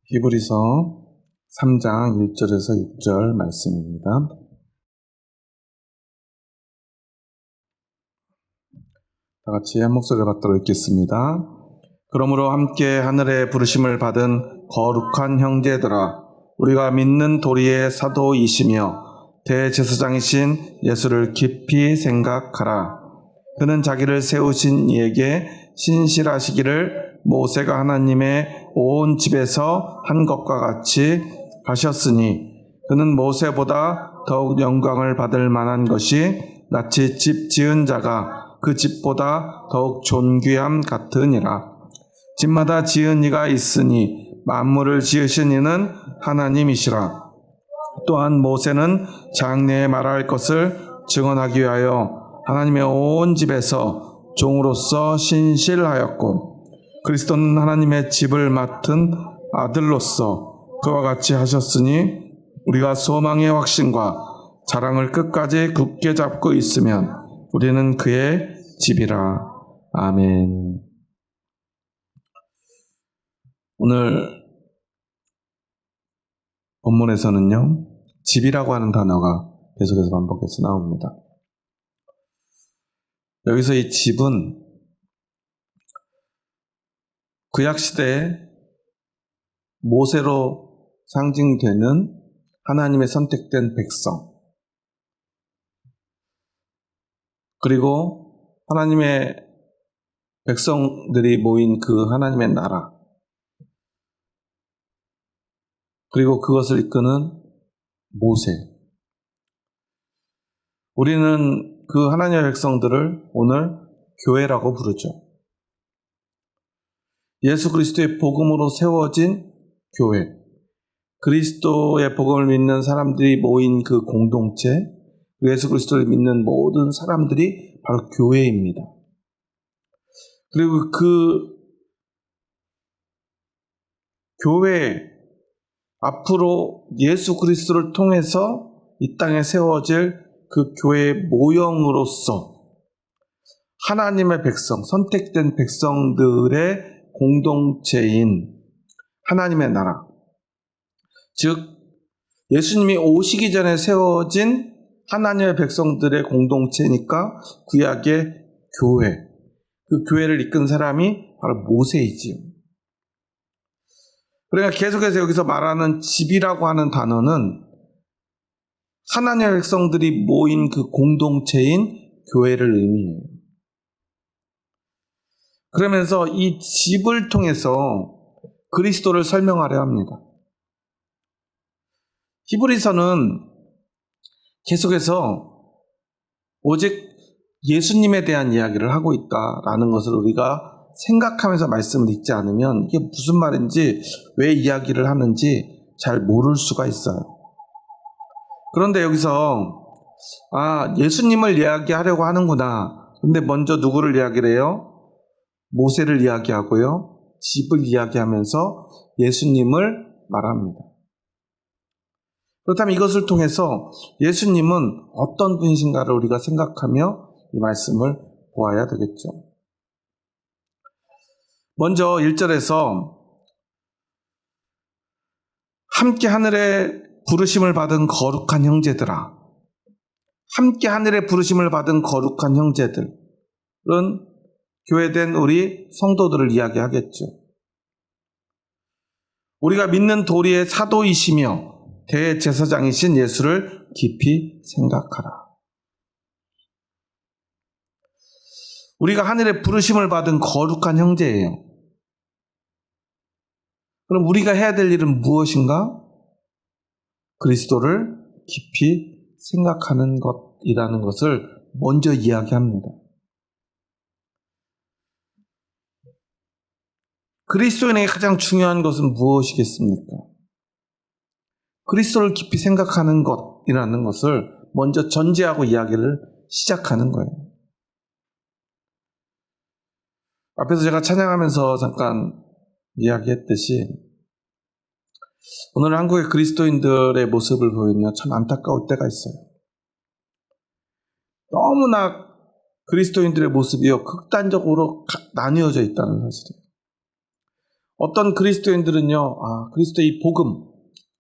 히브리서 3장 1절에서 6절 말씀입니다. 다 같이 한 목소리를 받도록 읽겠습니다. 그러므로 함께 하늘의 부르심을 받은 거룩한 형제들아, 우리가 믿는 도리의 사도이시며 대제사장이신 예수를 깊이 생각하라. 그는 자기를 세우신 이에게 신실하시기를 모세가 하나님의 온 집에서 한 것과 같이 하셨으니, 그는 모세보다 더욱 영광을 받을 만한 것이 낯이 집 지은 자가 그 집보다 더욱 존귀함 같으니라. 집마다 지은 이가 있으니 만물을 지으신 이는 하나님이시라. 또한 모세는 장래에 말할 것을 증언하기 위하여 하나님의 온 집에서 종으로서 신실하였고, 그리스도는 하나님의 집을 맡은 아들로서 그와 같이 하셨으니, 우리가 소망의 확신과 자랑을 끝까지 굳게 잡고 있으면 우리는 그의 집이라. 아멘. 오늘 본문에서는요, 집이라고 하는 단어가 계속해서 반복해서 나옵니다. 여기서 이 집은 구약시대에 모세로 상징되는 하나님의 선택된 백성, 그리고 하나님의 백성들이 모인 그 하나님의 나라, 그리고 그것을 이끄는 모세. 우리는 그 하나님의 백성들을 오늘 교회라고 부르죠. 예수 그리스도의 복음으로 세워진 교회, 그리스도의 복음을 믿는 사람들이 모인 그 공동체, 예수 그리스도를 믿는 모든 사람들이 바로 교회입니다. 그리고 그 교회, 앞으로 예수 그리스도를 통해서 이 땅에 세워질 그 교회의 모형으로서 하나님의 백성, 선택된 백성들의 공동체인 하나님의 나라, 즉 예수님이 오시기 전에 세워진 하나님의 백성들의 공동체니까 구약의 교회, 그 교회를 이끈 사람이 바로 모세이지요. 그러니까 계속해서 여기서 말하는 집이라고 하는 단어는 하나님의 백성들이 모인 그 공동체인 교회를 의미해요. 그러면서 이 집을 통해서 그리스도를 설명하려 합니다. 히브리서는 계속해서 오직 예수님에 대한 이야기를 하고 있다라는 것을 우리가 생각하면서 말씀을 읽지 않으면 이게 무슨 말인지, 왜 이야기를 하는지 잘 모를 수가 있어요. 그런데 여기서 예수님을 이야기하려고 하는구나. 근데 먼저 누구를 이야기를 해요? 모세를 이야기하고요, 집을 이야기하면서 예수님을 말합니다. 그렇다면 이것을 통해서 예수님은 어떤 분이신가를 우리가 생각하며 이 말씀을 보아야 되겠죠. 먼저 1절에서 함께 하늘의 부르심을 받은 거룩한 형제들아, 함께 하늘의 부르심을 받은 거룩한 형제들은 교회된 우리 성도들을 이야기하겠죠. 우리가 믿는 도리의 사도이시며 대제사장이신 예수를 깊이 생각하라. 우리가 하늘의 부르심을 받은 거룩한 형제예요. 그럼 우리가 해야 될 일은 무엇인가? 그리스도를 깊이 생각하는 것이라는 것을 먼저 이야기합니다. 그리스도인에게 가장 중요한 것은 무엇이겠습니까? 그리스도를 깊이 생각하는 것이라는 것을 먼저 전제하고 이야기를 시작하는 거예요. 앞에서 제가 찬양하면서 잠깐 이야기했듯이 오늘 한국의 그리스도인들의 모습을 보면요, 참 안타까울 때가 있어요. 너무나 그리스도인들의 모습이요, 극단적으로 나뉘어져 있다는 사실이에요. 어떤 그리스도인들은요, 그리스도의 복음,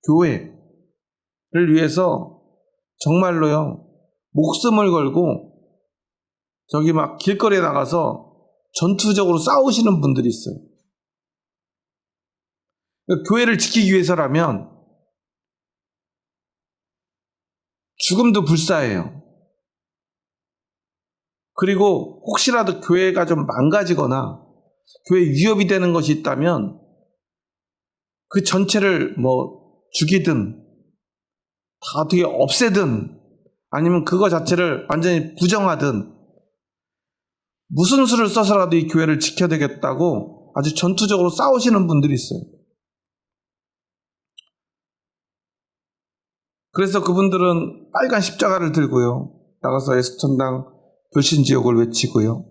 교회를 위해서 정말로요, 목숨을 걸고 저기 막 길거리에 나가서 전투적으로 싸우시는 분들이 있어요. 교회를 지키기 위해서라면 죽음도 불사해요. 그리고 혹시라도 교회가 좀 망가지거나 교회 위협이 되는 것이 있다면 그 전체를 죽이든 다 어떻게 없애든 아니면 그거 자체를 완전히 부정하든 무슨 수를 써서라도 이 교회를 지켜야 되겠다고 아주 전투적으로 싸우시는 분들이 있어요. 그래서 그분들은 빨간 십자가를 들고요, 나가서 애수천당 불신지옥을 외치고요,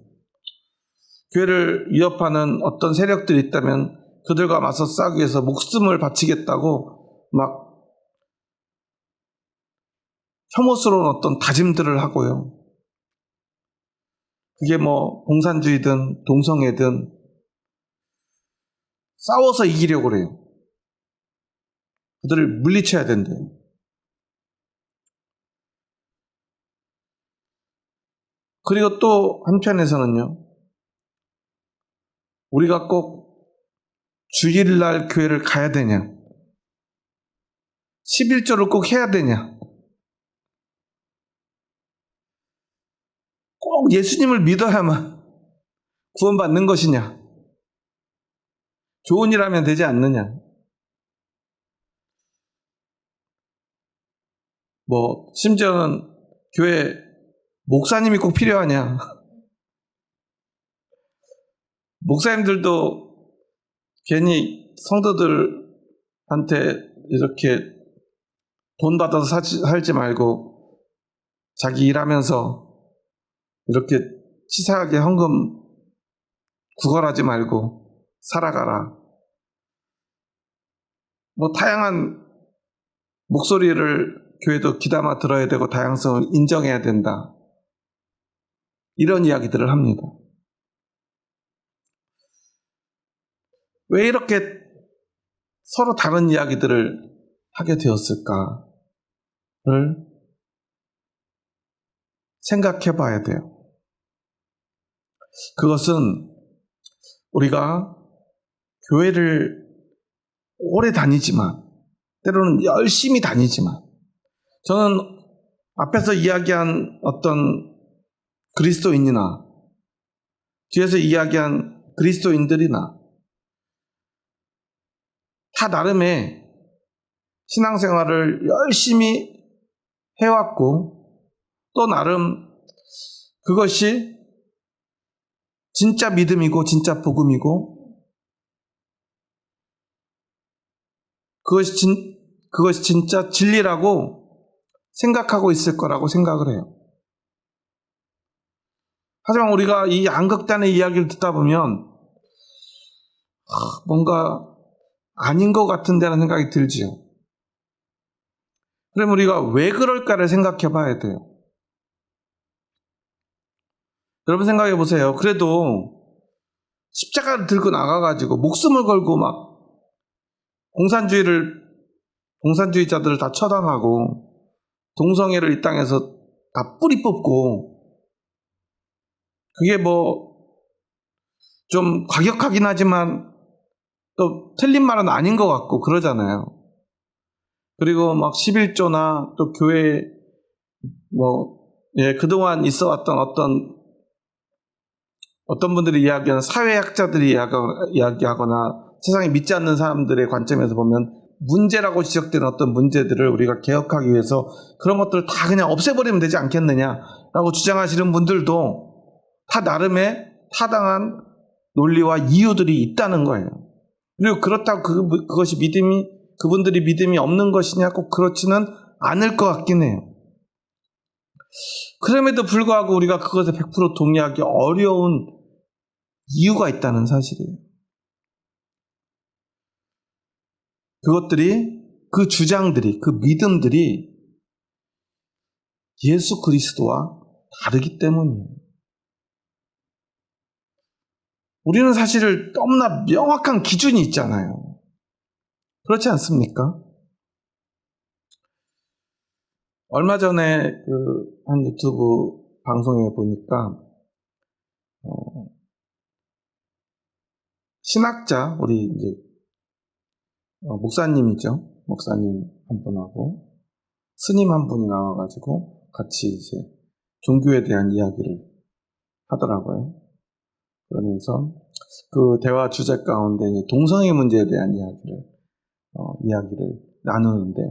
교회를 위협하는 어떤 세력들이 있다면 그들과 맞서 싸우기 위해서 목숨을 바치겠다고 막 혐오스러운 어떤 다짐들을 하고요. 그게 공산주의든 동성애든 싸워서 이기려고 그래요. 그들을 물리쳐야 된대요. 그리고 또 한편에서는요, 우리가 꼭 주일날 교회를 가야 되냐, 11조를 꼭 해야 되냐, 꼭 예수님을 믿어야만 구원받는 것이냐, 좋은 일 하면 되지 않느냐, 심지어는 교회 목사님이 꼭 필요하냐, 목사님들도 괜히 성도들한테 이렇게 돈 받아서 살지 말고 자기 일하면서 이렇게 치사하게 헌금 구걸하지 말고 살아가라. 다양한 목소리를 교회도 귀담아 들어야 되고 다양성을 인정해야 된다. 이런 이야기들을 합니다. 왜 이렇게 서로 다른 이야기들을 하게 되었을까를 생각해 봐야 돼요. 그것은 우리가 교회를 오래 다니지만, 때로는 열심히 다니지만, 저는 앞에서 이야기한 어떤 그리스도인이나 뒤에서 이야기한 그리스도인들이나 다 나름의 신앙생활을 열심히 해왔고, 또 나름 그것이 진짜 믿음이고 진짜 복음이고 그것이 진짜 진리라고 생각하고 있을 거라고 생각을 해요. 하지만 우리가 이 양극단의 이야기를 듣다 보면 뭔가 아닌 것 같은데라는 생각이 들지요. 그럼 우리가 왜 그럴까를 생각해 봐야 돼요. 여러분 생각해 보세요. 그래도 십자가를 들고 나가가지고 목숨을 걸고 막 공산주의자들을 다 처단하고 동성애를 이 땅에서 다 뿌리 뽑고, 그게 좀 과격하긴 하지만 또 틀린 말은 아닌 것 같고 그러잖아요. 그리고 막 11조나 또 교회 그동안 있어 왔던 어떤 분들이 이야기하는 사회학자들이 이야기하거나 세상에 믿지 않는 사람들의 관점에서 보면 문제라고 지적되는 어떤 문제들을 우리가 개혁하기 위해서 그런 것들을 다 그냥 없애버리면 되지 않겠느냐라고 주장하시는 분들도 다 나름의 타당한 논리와 이유들이 있다는 거예요. 그리고 그렇다고 그것이 그분들이 믿음이 없는 것이냐, 꼭 그렇지는 않을 것 같긴 해요. 그럼에도 불구하고 우리가 그것에 100% 동의하기 어려운 이유가 있다는 사실이에요. 그 주장들이, 그 믿음들이 예수 그리스도와 다르기 때문이에요. 우리는 사실 너무나 명확한 기준이 있잖아요. 그렇지 않습니까? 얼마 전에 한 유튜브 방송에 보니까 신학자, 우리 이제 목사님이죠. 목사님 한 분하고 스님 한 분이 나와가지고 같이 이제 종교에 대한 이야기를 하더라고요. 그러면서 그 대화 주제 가운데 이제 동성애 문제에 대한 이야기를 나누는데,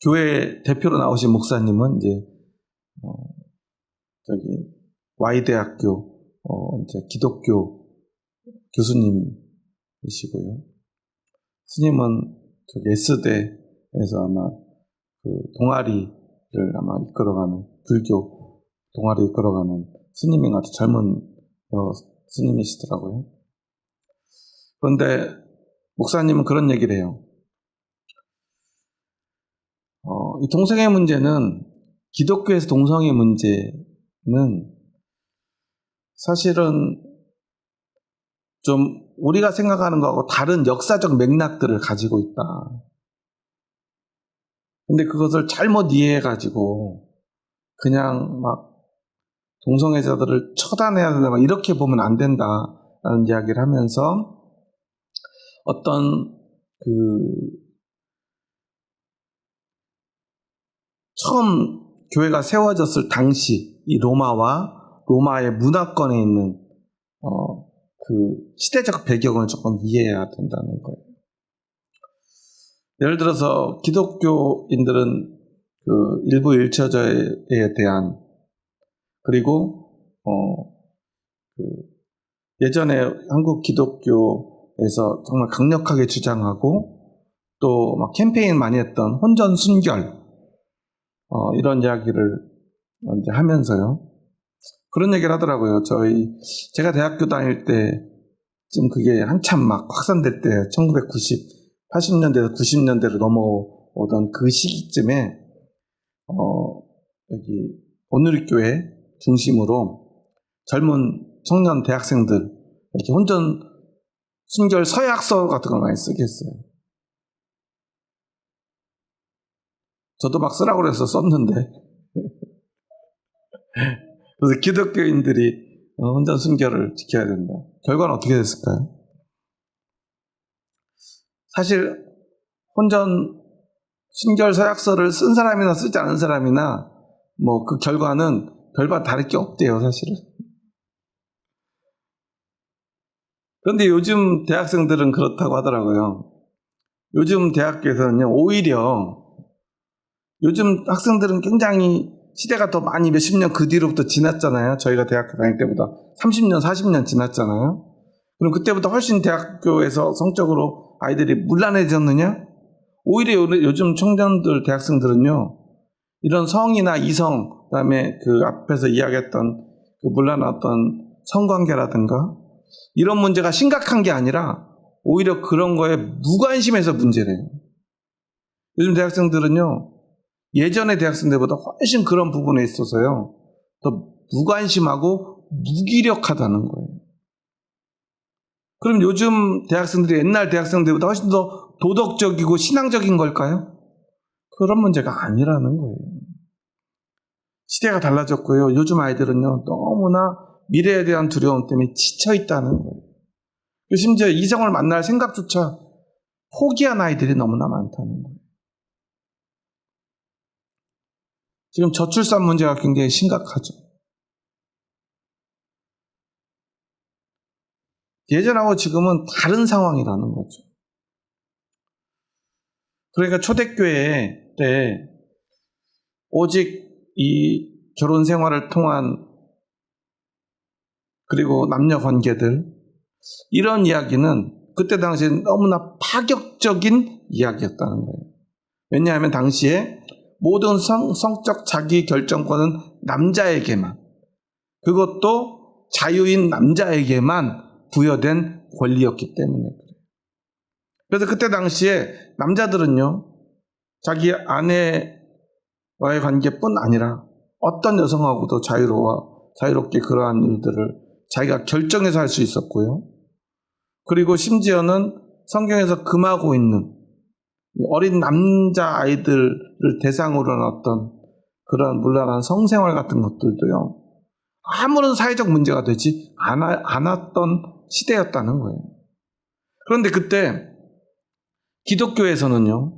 교회 대표로 나오신 목사님은 이제 Y대학교 이제 기독교 교수님이시고요. 스님은 S대에서 아마 그 동아리를 아마 이끌어가는, 불교 동아리 이끌어가는 스님인 것 같아요. 젊은 스님이시더라고요. 그런데 목사님은 그런 얘기를 해요. 이 동성애 문제는, 기독교에서 동성애 문제는 사실은 좀 우리가 생각하는 거하고 다른 역사적 맥락들을 가지고 있다. 근데 그것을 잘못 이해해가지고 그냥 막 동성애자들을 처단해야 된다, 막 이렇게 보면 안 된다라는 이야기를 하면서 어떤 처음 교회가 세워졌을 당시 이 로마의 문화권에 있는 시대적 배경을 조금 이해해야 된다는 거예요. 예를 들어서 기독교인들은 일부 일처자에 대한, 그리고 예전에 한국 기독교에서 정말 강력하게 주장하고 또 막 캠페인 많이 했던 혼전 순결, 이런 이야기를 이제 하면서요. 그런 얘기를 하더라고요. 제가 대학교 다닐 때쯤 그게 한참 막 확산될 때, 80년대에서 90년대로 넘어오던 그 시기쯤에, 여기 온누리교회 중심으로 젊은 청년 대학생들, 이렇게 혼전 순결 서약서 같은 걸 많이 쓰게 했어요. 저도 막 쓰라고 그래서 썼는데, 그래서 기독교인들이 혼전 순결을 지켜야 된다. 결과는 어떻게 됐을까요? 사실 혼전 순결 서약서를 쓴 사람이나 쓰지 않은 사람이나 뭐 그 결과는 별반 다를 게 없대요, 사실은. 그런데 요즘 대학생들은 그렇다고 하더라고요. 요즘 대학교에서는요, 오히려 요즘 학생들은 굉장히 시대가 더 많이 몇십 년 그 뒤로부터 지났잖아요. 저희가 대학교 다닐 때보다 30년, 40년 지났잖아요. 그럼 그때보다 훨씬 대학교에서 성적으로 아이들이 문란해졌느냐? 오히려 요즘 청년들, 대학생들은요, 이런 성이나 이성, 그 다음에 그 앞에서 이야기했던 그 문란했던 성관계라든가 이런 문제가 심각한 게 아니라 오히려 그런 거에 무관심해서 문제래요. 요즘 대학생들은요, 예전의 대학생들보다 훨씬 그런 부분에 있어서요, 더 무관심하고 무기력하다는 거예요. 그럼 요즘 대학생들이 옛날 대학생들보다 훨씬 더 도덕적이고 신앙적인 걸까요? 그런 문제가 아니라는 거예요. 시대가 달라졌고요. 요즘 아이들은요, 너무나 미래에 대한 두려움 때문에 지쳐 있다는 거예요. 심지어 이성을 만날 생각조차 포기한 아이들이 너무나 많다는 거예요. 지금 저출산 문제가 굉장히 심각하죠. 예전하고 지금은 다른 상황이라는 거죠. 그러니까 초대교회 때 오직 이 결혼 생활을 통한, 그리고 남녀 관계들, 이런 이야기는 그때 당시에 너무나 파격적인 이야기였다는 거예요. 왜냐하면 당시에 모든 성적 자기 결정권은 남자에게만, 그것도 자유인 남자에게만 부여된 권리였기 때문에 그래요. 그래서 그때 당시에 남자들은요, 자기 아내와의 관계뿐 아니라 어떤 여성하고도 자유롭게 그러한 일들을 자기가 결정해서 할 수 있었고요. 그리고 심지어는 성경에서 금하고 있는 어린 남자 아이들을 대상으로 한 어떤 그런 문란한 성생활 같은 것들도요, 아무런 사회적 문제가 되지 않았던 시대였다는 거예요. 그런데 그때 기독교에서는요,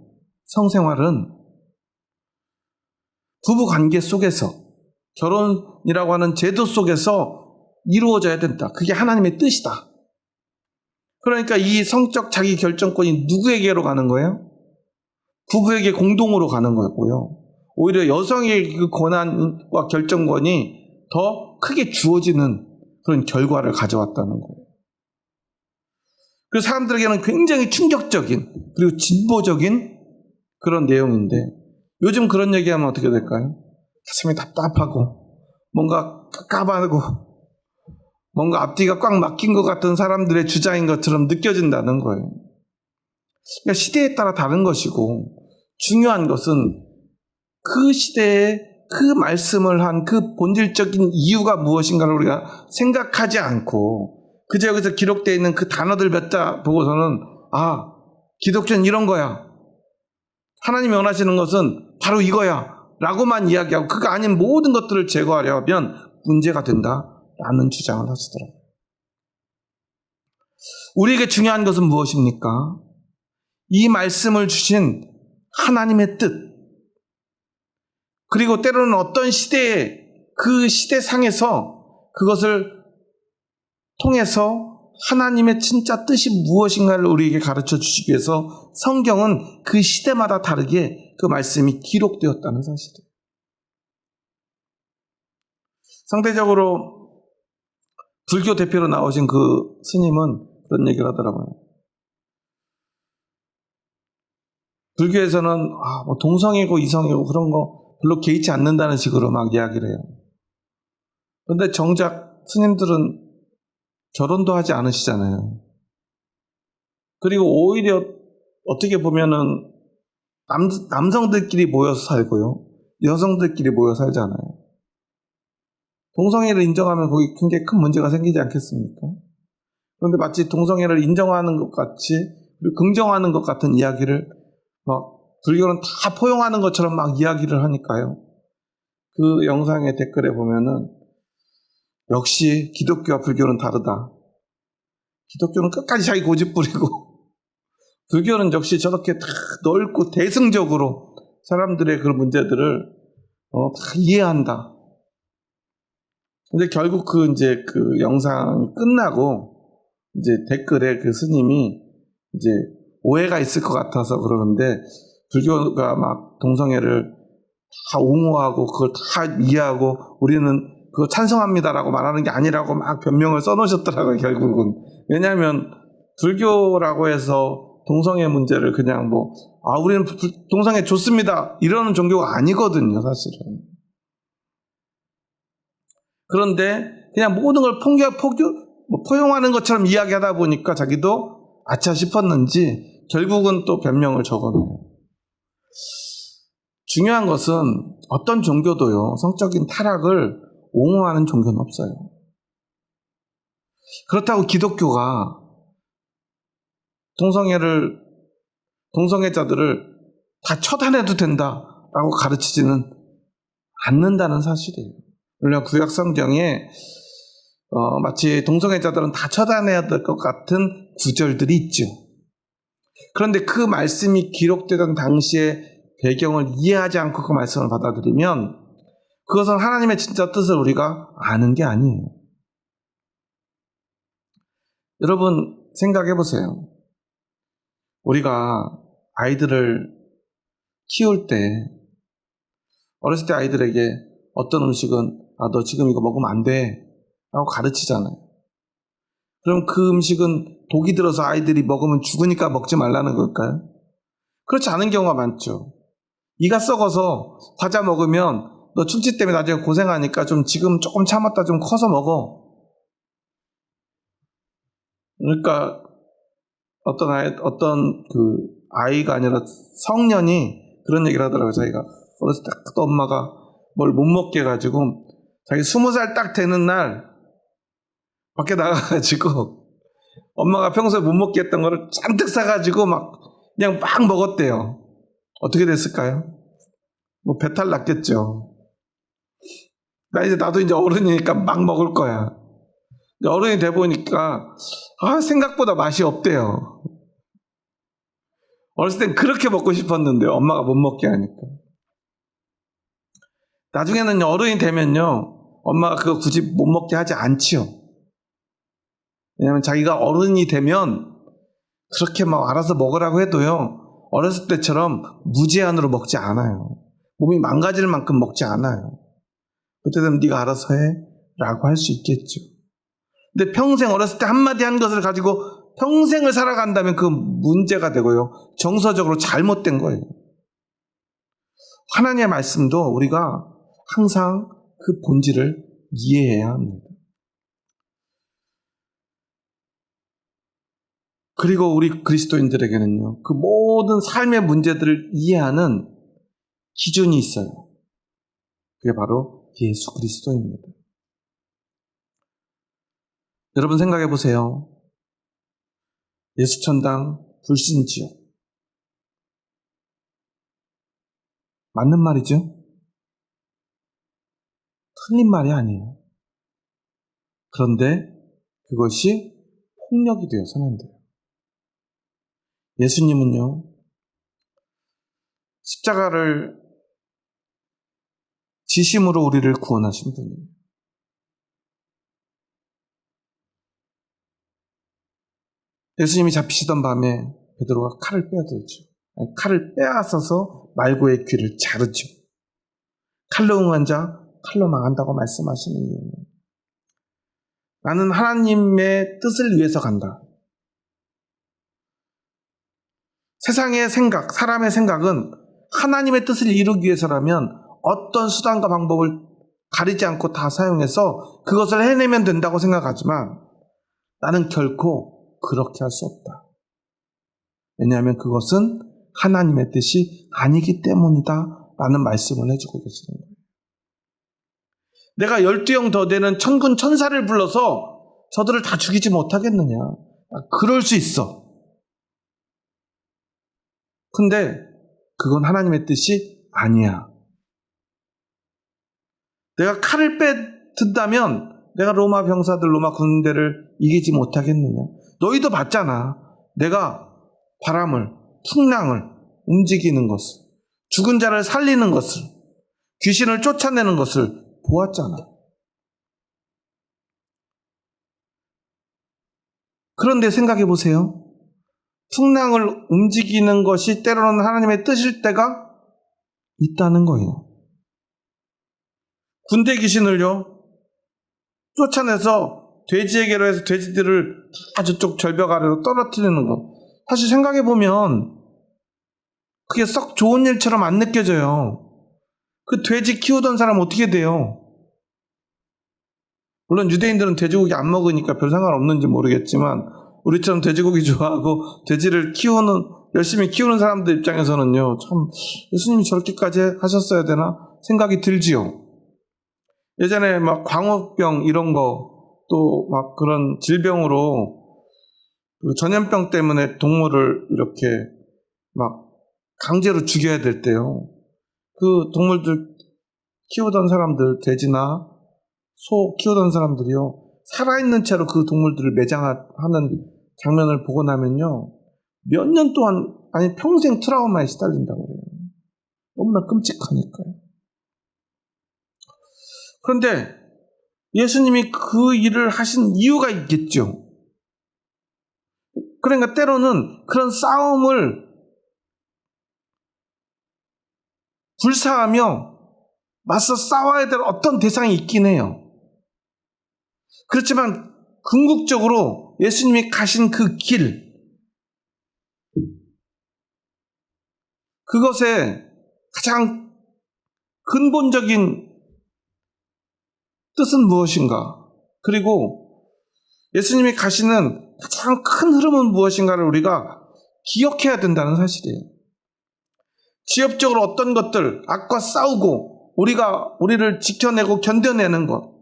성생활은 부부 관계 속에서, 결혼이라고 하는 제도 속에서 이루어져야 된다. 그게 하나님의 뜻이다. 그러니까 이 성적 자기 결정권이 누구에게로 가는 거예요? 부부에게 공동으로 가는 거고요. 오히려 여성의 그 권한과 결정권이 더 크게 주어지는 그런 결과를 가져왔다는 거예요. 그 사람들에게는 굉장히 충격적인 그리고 진보적인 그런 내용인데, 요즘 그런 얘기하면 어떻게 될까요? 가슴이 답답하고 뭔가 깝깝하고 뭔가 앞뒤가 꽉 막힌 것 같은 사람들의 주장인 것처럼 느껴진다는 거예요. 그러니까 시대에 따라 다른 것이고, 중요한 것은 그 시대에 그 말씀을 한 그 본질적인 이유가 무엇인가를 우리가 생각하지 않고 그저 여기서 기록되어 있는 그 단어들 몇 자 보고서는 기독교는 이런 거야, 하나님이 원하시는 것은 바로 이거야 라고만 이야기하고 그거 아닌 모든 것들을 제거하려 하면 문제가 된다라는 주장을 하시더라고요. 우리에게 중요한 것은 무엇입니까? 이 말씀을 주신 하나님의 뜻, 그리고 때로는 어떤 시대에 그 시대상에서 그것을 통해서 하나님의 진짜 뜻이 무엇인가를 우리에게 가르쳐 주시기 위해서 성경은 그 시대마다 다르게 그 말씀이 기록되었다는 사실이에요. 상대적으로 불교 대표로 나오신 그 스님은 그런 얘기를 하더라고요. 불교에서는 뭐 동성애고 이성애고 그런 거 별로 개의치 않는다는 식으로 막 이야기를 해요. 그런데 정작 스님들은 결혼도 하지 않으시잖아요. 그리고 오히려 어떻게 보면은 남성들끼리 모여서 살고요, 여성들끼리 모여 살잖아요. 동성애를 인정하면 거기 굉장히 큰 문제가 생기지 않겠습니까? 그런데 마치 동성애를 인정하는 것 같이, 그리고 긍정하는 것 같은 이야기를 막 불교는 다 포용하는 것처럼 막 이야기를 하니까요. 그 영상의 댓글에 보면은 역시 기독교와 불교는 다르다. 기독교는 끝까지 자기 고집 부리고 불교는 역시 저렇게 다 넓고 대승적으로 사람들의 그런 문제들을 다 이해한다. 근데 결국 그 영상이 끝나고 이제 댓글에 그 스님이 이제 오해가 있을 것 같아서 그러는데, 불교가 막 동성애를 다 옹호하고 그걸 다 이해하고 우리는 그거 찬성합니다라고 말하는 게 아니라고 막 변명을 써놓으셨더라고요, 결국은. 왜냐하면 불교라고 해서 동성애 문제를 그냥 우리는 동성애 좋습니다 이러는 종교가 아니거든요, 사실은. 그런데 그냥 모든 걸 포용하는 것처럼 이야기하다 보니까 자기도 아차 싶었는지 결국은 또 변명을 적어놔요. 중요한 것은 어떤 종교도요, 성적인 타락을 옹호하는 종교는 없어요. 그렇다고 기독교가 동성애자들을 다 처단해도 된다라고 가르치지는 않는다는 사실이에요. 물론 구약 성경에 마치 동성애자들은 다 처단해야 될 것 같은 구절들이 있죠. 그런데 그 말씀이 기록되던 당시의 배경을 이해하지 않고 그 말씀을 받아들이면 그것은 하나님의 진짜 뜻을 우리가 아는 게 아니에요. 여러분 생각해 보세요. 우리가 아이들을 키울 때, 어렸을 때 아이들에게 어떤 음식은 너 지금 이거 먹으면 안 돼 라고 가르치잖아요. 그럼 그 음식은 독이 들어서 아이들이 먹으면 죽으니까 먹지 말라는 걸까요? 그렇지 않은 경우가 많죠. 이가 썩어서 과자 먹으면 너 충치 때문에 나중에 고생하니까 지금 조금 참았다 좀 커서 먹어. 그러니까 어떤 그 아이가 아니라 성년이 그런 얘기를 하더라고요. 자기가 어렸을 때 또 엄마가 뭘 못 먹게 해가지고 자기 20살 딱 되는 날 밖에 나가가지고 엄마가 평소에 못 먹게 했던 거를 잔뜩 사가지고 그냥 막 먹었대요. 어떻게 됐을까요? 뭐 배탈 났겠죠. 나도 이제 어른이니까 막 먹을 거야. 어른이 돼 보니까 생각보다 맛이 없대요. 어렸을 땐 그렇게 먹고 싶었는데 엄마가 못 먹게 하니까. 나중에는 어른이 되면요, 엄마가 그거 굳이 못 먹게 하지 않지요. 왜냐하면 자기가 어른이 되면 그렇게 막 알아서 먹으라고 해도요, 어렸을 때처럼 무제한으로 먹지 않아요. 몸이 망가질 만큼 먹지 않아요. 그때 되면 네가 알아서 해 라고 할 수 있겠죠. 근데 평생 어렸을 때 한마디 한 것을 가지고 평생을 살아간다면 그 문제가 되고요, 정서적으로 잘못된 거예요. 하나님의 말씀도 우리가 항상 그 본질을 이해해야 합니다. 그리고 우리 그리스도인들에게는요, 그 모든 삶의 문제들을 이해하는 기준이 있어요. 그게 바로 예수 그리스도입니다. 여러분 생각해 보세요. 예수천당 불신지옥. 맞는 말이죠? 틀린 말이 아니에요. 그런데 그것이 폭력이 되어서는 안 돼요. 예수님은요, 십자가를 지심으로 우리를 구원하신 분이에요. 예수님이 잡히시던 밤에 베드로가 칼을 빼앗들죠. 칼을 빼앗아서 말고의 귀를 자르죠. 칼로 응한 자 칼로 망한다고 말씀하시는 이유는, 나는 하나님의 뜻을 위해서 간다. 세상의 생각, 사람의 생각은 하나님의 뜻을 이루기 위해서라면 어떤 수단과 방법을 가리지 않고 다 사용해서 그것을 해내면 된다고 생각하지만, 나는 결코 그렇게 할 수 없다. 왜냐하면 그것은 하나님의 뜻이 아니기 때문이다 라는 말씀을 해주고 계시는 거예요. 내가 12형 더 되는 천군 천사를 불러서 저들을 다 죽이지 못하겠느냐. 그럴 수 있어. 근데 그건 하나님의 뜻이 아니야. 내가 칼을 빼든다면 내가 로마 병사들, 로마 군대를 이기지 못하겠느냐. 너희도 봤잖아. 내가 바람을, 풍랑을 움직이는 것을, 죽은 자를 살리는 것을, 귀신을 쫓아내는 것을 보았잖아. 그런데 생각해 보세요. 풍랑을 움직이는 것이 때로는 하나님의 뜻일 때가 있다는 거예요. 군대 귀신을요, 쫓아내서 돼지에게로 해서 돼지들을 다 저쪽 절벽 아래로 떨어뜨리는 거, 사실 생각해 보면 그게 썩 좋은 일처럼 안 느껴져요. 그 돼지 키우던 사람 어떻게 돼요? 물론 유대인들은 돼지고기 안 먹으니까 별 상관없는지 모르겠지만, 우리처럼 돼지고기 좋아하고 돼지를 열심히 키우는 사람들 입장에서는요, 참 예수님이 저렇게까지 하셨어야 되나 생각이 들지요. 예전에 막 광우병 이런 거, 또 막 그런 질병으로 그 전염병 때문에 동물을 이렇게 막 강제로 죽여야 될 때요, 그 동물들 키우던 사람들, 돼지나 소 키우던 사람들이요, 살아있는 채로 그 동물들을 매장하는 장면을 보고 나면요, 몇 년 동안, 아니 평생 트라우마에 시달린다고 그래요. 너무나 끔찍하니까요. 그런데 예수님이 그 일을 하신 이유가 있겠죠. 그러니까 때로는 그런 싸움을 불사하며 맞서 싸워야 될 어떤 대상이 있긴 해요. 그렇지만 궁극적으로 예수님이 가신 그 길, 그것의 가장 근본적인 뜻은 무엇인가? 그리고 예수님이 가시는 가장 큰 흐름은 무엇인가를 우리가 기억해야 된다는 사실이에요. 지엽적으로 어떤 것들, 악과 싸우고 우리를 지켜내고 견뎌내는 것.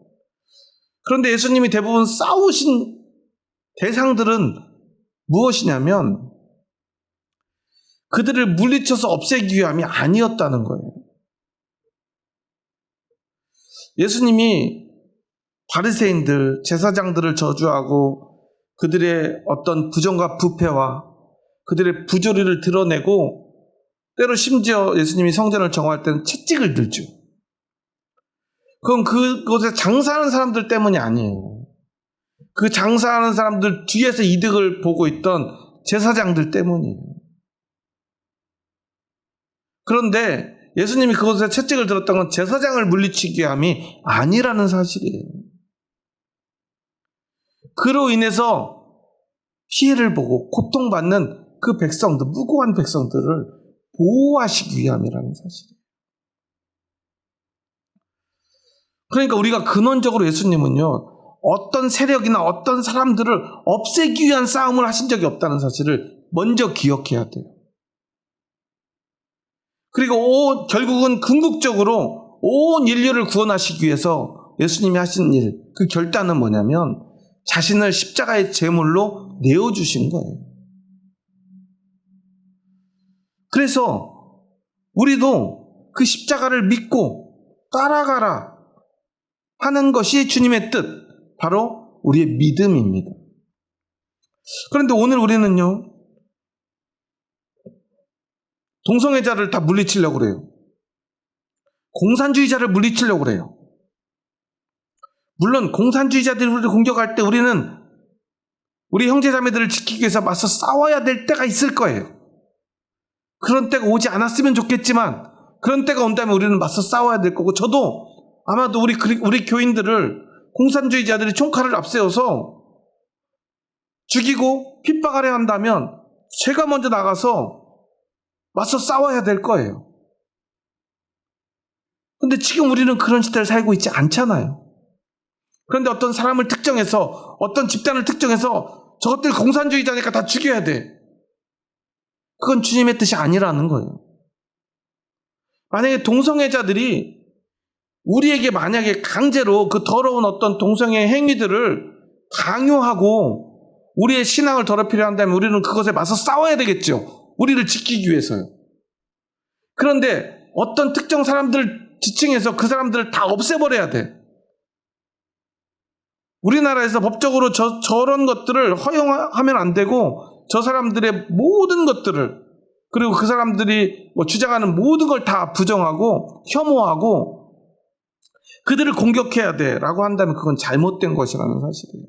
그런데 예수님이 대부분 싸우신 대상들은 무엇이냐면 그들을 물리쳐서 없애기 위함이 아니었다는 거예요. 예수님이 바리새인들, 제사장들을 저주하고 그들의 어떤 부정과 부패와 그들의 부조리를 드러내고 때로 심지어 예수님이 성전을 정화할 때는 채찍을 들죠. 그건 그곳에 장사하는 사람들 때문이 아니에요. 그 장사하는 사람들 뒤에서 이득을 보고 있던 제사장들 때문이에요. 그런데 예수님이 그곳에 채찍을 들었던 건 제사장을 물리치기 위함이 아니라는 사실이에요. 그로 인해서 피해를 보고 고통받는 그 백성들, 무고한 백성들을 보호하시기 위함이라는 사실이에요. 그러니까 우리가 근원적으로 예수님은요, 어떤 세력이나 어떤 사람들을 없애기 위한 싸움을 하신 적이 없다는 사실을 먼저 기억해야 돼요. 그리고 결국은 궁극적으로 온 인류를 구원하시기 위해서 예수님이 하신 일, 그 결단은 뭐냐면 자신을 십자가의 제물로 내어주신 거예요. 그래서 우리도 그 십자가를 믿고 따라가라 하는 것이 주님의 뜻, 바로 우리의 믿음입니다. 그런데 오늘 우리는요, 동성애자를 다 물리치려고 그래요. 공산주의자를 물리치려고 그래요. 물론 공산주의자들이 우리를 공격할 때 우리는 우리 형제자매들을 지키기 위해서 맞서 싸워야 될 때가 있을 거예요. 그런 때가 오지 않았으면 좋겠지만 그런 때가 온다면 우리는 맞서 싸워야 될 거고, 저도 아마도 우리 교인들을 공산주의자들이 총칼을 앞세워서 죽이고 핍박하려 한다면 제가 먼저 나가서 맞서 싸워야 될 거예요. 근데 지금 우리는 그런 시대를 살고 있지 않잖아요. 그런데 어떤 사람을 특정해서, 어떤 집단을 특정해서 저것들 공산주의자니까 다 죽여야 돼. 그건 주님의 뜻이 아니라는 거예요. 만약에 동성애자들이 우리에게 만약에 강제로 그 더러운 어떤 동성애 행위들을 강요하고 우리의 신앙을 더럽히려 한다면 우리는 그것에 맞서 싸워야 되겠죠. 우리를 지키기 위해서요. 그런데 어떤 특정 사람들 지칭해서 그 사람들을 다 없애버려야 돼. 우리나라에서 법적으로 저런 것들을 허용하면 안 되고 저 사람들의 모든 것들을, 그리고 그 사람들이 주장하는 모든 걸 다 부정하고 혐오하고 그들을 공격해야 돼라고 한다면 그건 잘못된 것이라는 사실이에요.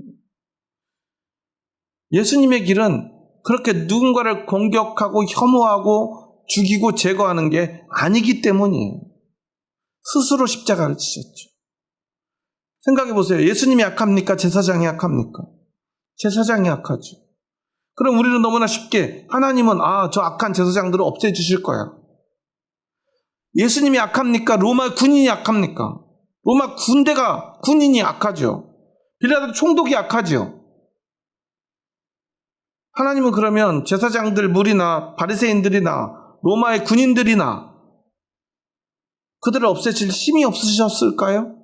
예수님의 길은 그렇게 누군가를 공격하고 혐오하고 죽이고 제거하는 게 아니기 때문이에요. 스스로 십자가를 지셨죠. 생각해 보세요. 예수님이 약합니까? 제사장이 약합니까? 제사장이 약하죠. 그럼 우리는 너무나 쉽게 하나님은 저 악한 제사장들을 없애주실 거야. 예수님이 약합니까? 로마 군인이 약합니까? 로마 군인이 약하죠. 빌라도 총독이 약하죠. 하나님은 그러면 제사장들 무리나 바리새인들이나 로마의 군인들이나 그들을 없애실 힘이 없으셨을까요?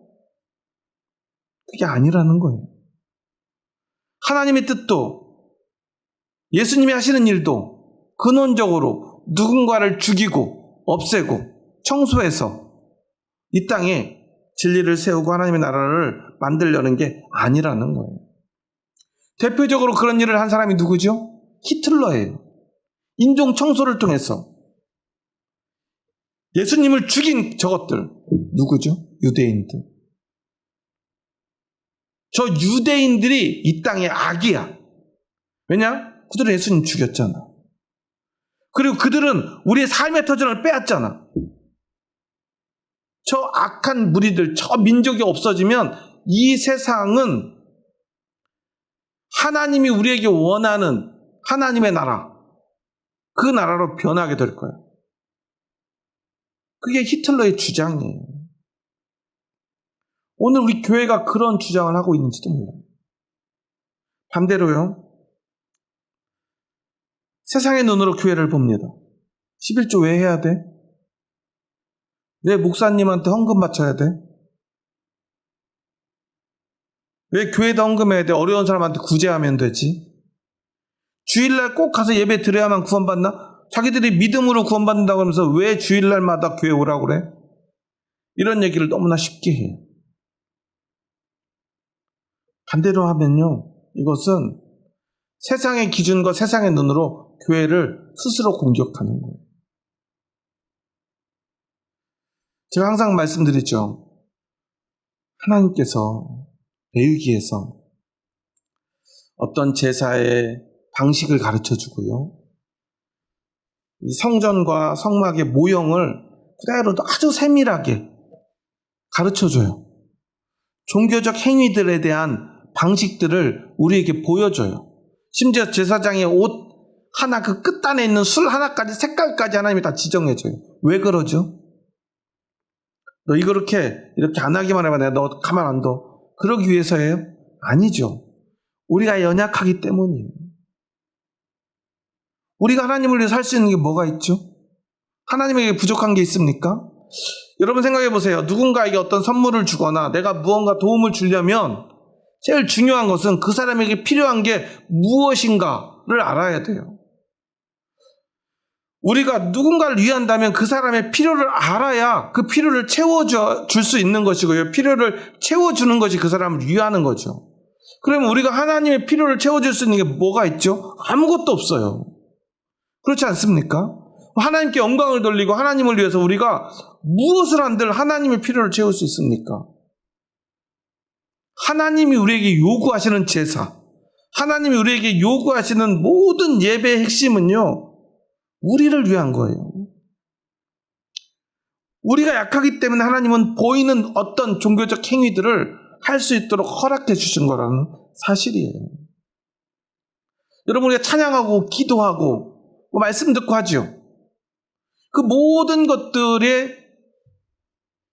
그게 아니라는 거예요. 하나님의 뜻도 예수님이 하시는 일도 근원적으로 누군가를 죽이고 없애고 청소해서 이 땅에 진리를 세우고 하나님의 나라를 만들려는 게 아니라는 거예요. 대표적으로 그런 일을 한 사람이 누구죠? 히틀러예요. 인종 청소를 통해서 예수님을 죽인 저것들 누구죠? 유대인들. 저 유대인들이 이 땅의 악이야. 왜냐? 그들은 예수님 죽였잖아. 그리고 그들은 우리의 삶의 터전을 빼앗잖아. 저 악한 무리들, 저 민족이 없어지면 이 세상은 하나님이 우리에게 원하는 하나님의 나라, 그 나라로 변하게 될 거야. 그게 히틀러의 주장이에요. 오늘 우리 교회가 그런 주장을 하고 있는지도 몰라요. 반대로요, 세상의 눈으로 교회를 봅니다. 11조 왜 해야 돼? 왜 목사님한테 헌금 바쳐야 돼? 왜 교회에다 헌금해야 돼? 어려운 사람한테 구제하면 되지. 주일날 꼭 가서 예배 드려야만 구원받나? 자기들이 믿음으로 구원받는다고 하면서 왜 주일날마다 교회 오라고 그래? 이런 얘기를 너무나 쉽게 해요. 반대로 하면요, 이것은 세상의 기준과 세상의 눈으로 교회를 스스로 공격하는 거예요. 제가 항상 말씀드리죠. 하나님께서 레위기에서 어떤 제사의 방식을 가르쳐 주고요, 이 성전과 성막의 모형을 그대로 아주 세밀하게 가르쳐 줘요. 종교적 행위들에 대한 방식들을 우리에게 보여줘요. 심지어 제사장의 옷 하나, 그 끝단에 있는 술 하나까지, 색깔까지 하나님이 다 지정해줘요. 왜 그러죠? 너 이거 이렇게 안 하기만 해봐. 내가 너 가만 안 둬. 그러기 위해서예요? 아니죠. 우리가 연약하기 때문이에요. 우리가 하나님을 위해 살 수 있는 게 뭐가 있죠? 하나님에게 부족한 게 있습니까? 여러분 생각해 보세요. 누군가에게 어떤 선물을 주거나 내가 무언가 도움을 주려면 제일 중요한 것은 그 사람에게 필요한 게 무엇인가를 알아야 돼요. 우리가 누군가를 위한다면 그 사람의 필요를 알아야 그 필요를 채워줄 수 있는 것이고요. 필요를 채워주는 것이 그 사람을 위하는 거죠. 그러면 우리가 하나님의 필요를 채워줄 수 있는 게 뭐가 있죠? 아무것도 없어요. 그렇지 않습니까? 하나님께 영광을 돌리고 하나님을 위해서 우리가 무엇을 한들 하나님의 필요를 채울 수 있습니까? 하나님이 우리에게 요구하시는 제사, 하나님이 우리에게 요구하시는 모든 예배의 핵심은요, 우리를 위한 거예요. 우리가 약하기 때문에 하나님은 보이는 어떤 종교적 행위들을 할 수 있도록 허락해 주신 거라는 사실이에요. 여러분, 우리가 찬양하고 기도하고 말씀 듣고 하죠. 그 모든 것들에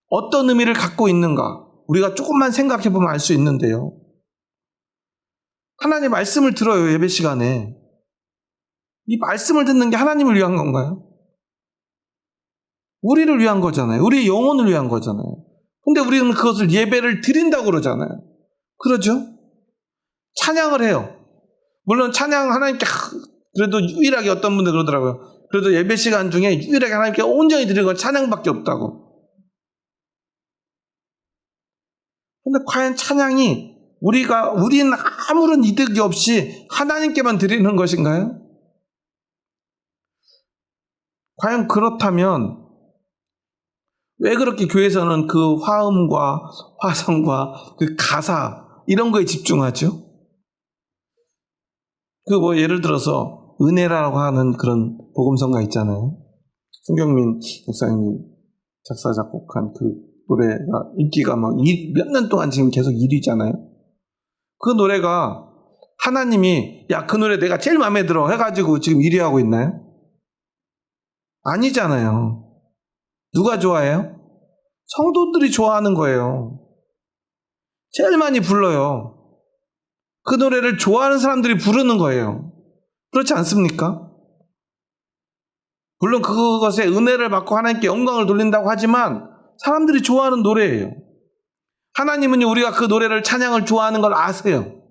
어떤 의미를 갖고 있는가 우리가 조금만 생각해 보면 알 수 있는데요. 하나님의 말씀을 들어요. 예배 시간에. 이 말씀을 듣는 게 하나님을 위한 건가요? 우리를 위한 거잖아요. 우리의 영혼을 위한 거잖아요. 근데 우리는 그것을 예배를 드린다고 그러잖아요. 그러죠? 찬양을 해요. 물론 찬양 하나님께 그래도 유일하게 어떤 분들 그러더라고요. 그래도 예배 시간 중에 유일하게 하나님께 온전히 드리는 건 찬양밖에 없다고. 근데 과연 찬양이 우리는 아무런 이득이 없이 하나님께만 드리는 것인가요? 과연 그렇다면 왜 그렇게 교회에서는 그 화음과 화성과 그 가사 이런 거에 집중하죠? 예를 들어서 은혜라고 하는 그런 복음성가 있잖아요. 송경민 목사님이 작사 작곡한 그 노래가 인기가 막 몇 년 동안 지금 계속 1위잖아요. 그 노래가 하나님이 야, 그 노래 내가 제일 마음에 들어 해가지고 지금 1위 하고 있나요? 아니잖아요. 누가 좋아해요? 성도들이 좋아하는 거예요. 제일 많이 불러요. 그 노래를 좋아하는 사람들이 부르는 거예요. 그렇지 않습니까? 물론 그것에 은혜를 받고 하나님께 영광을 돌린다고 하지만 사람들이 좋아하는 노래예요. 하나님은 우리가 그 노래를 찬양을 좋아하는 걸 아세요.